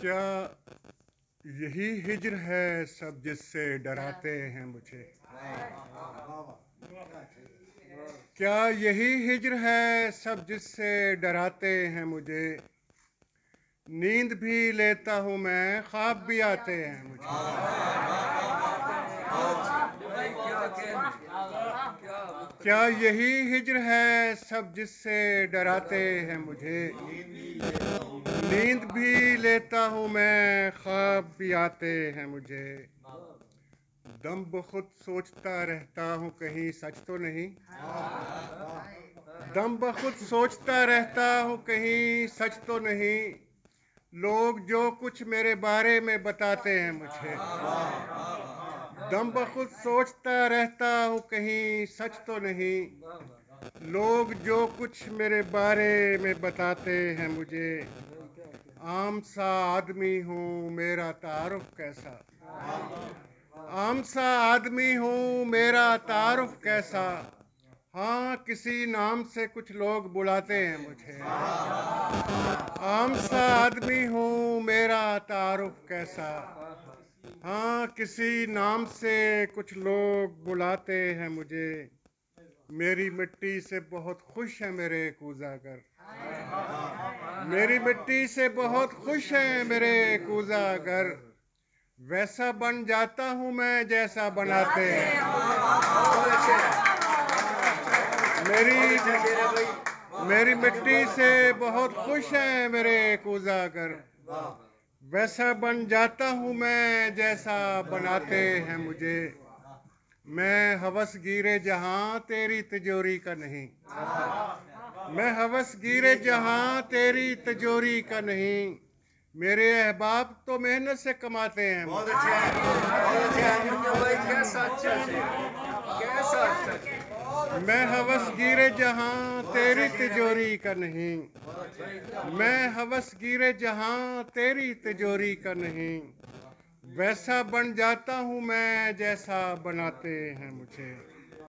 क्या यही हिज्र है सब जिससे डराते हैं मुझे? क्या यही हिज्र है सब जिससे डराते हैं मुझे? नींद भी लेता हूँ मैं, ख्वाब भी आते हैं मुझे। क्या यही हिज्र है सब जिससे डराते हैं मुझे? नींद भी लेता हूँ मैं, ख्वाब भी आते हैं मुझे। दम बखुद सोचता रहता हूँ कहीं सच तो नहीं। दम बखुद सोचता रहता हूँ कहीं सच तो नहीं। लोग जो कुछ मेरे बारे में बताते हैं मुझे। दम बखुद सोचता रहता हूँ कहीं सच तो नहीं। लोग जो कुछ मेरे बारे में बताते हैं मुझे। आम सा आदमी हूँ, मेरा तारुफ कैसा? आम सा आदमी हूँ, मेरा तारुफ कैसा? हाँ, किसी नाम से कुछ लोग बुलाते हैं मुझे। आम सा आदमी हूँ, मेरा तारुफ कैसा? हाँ, किसी नाम से कुछ लोग बुलाते हैं मुझे। मेरी मिट्टी से बहुत खुश है मेरे कूज़ागर। मेरी मिट्टी से बहुत खुश है मेरे कूज़ागर। वैसा बन जाता हूँ मैं जैसा बनाते हैं। मेरी मिट्टी से बहुत खुश है मेरे कूज़ागर। वैसा बन जाता हूँ मैं जैसा बनाते हैं मुझे। मैं हवस गिरे जहाँ तेरी तिजोरी का नहीं। मैं हवस गिरे जहाँ तेरी तिजोरी का नहीं। मेरे अहबाब तो मेहनत से कमाते हैं। बहुत अच्छे हैं, बहुत अच्छे हैं भाई। कैसा अच्छा से, कैसा अच्छा। मैं हवस गिरे जहाँ तेरी तिजोरी का नहीं। मैं हवस गिरे जहाँ तेरी तिजोरी का नहीं। वैसा बन जाता हूँ मैं जैसा बनाते हैं मुझे।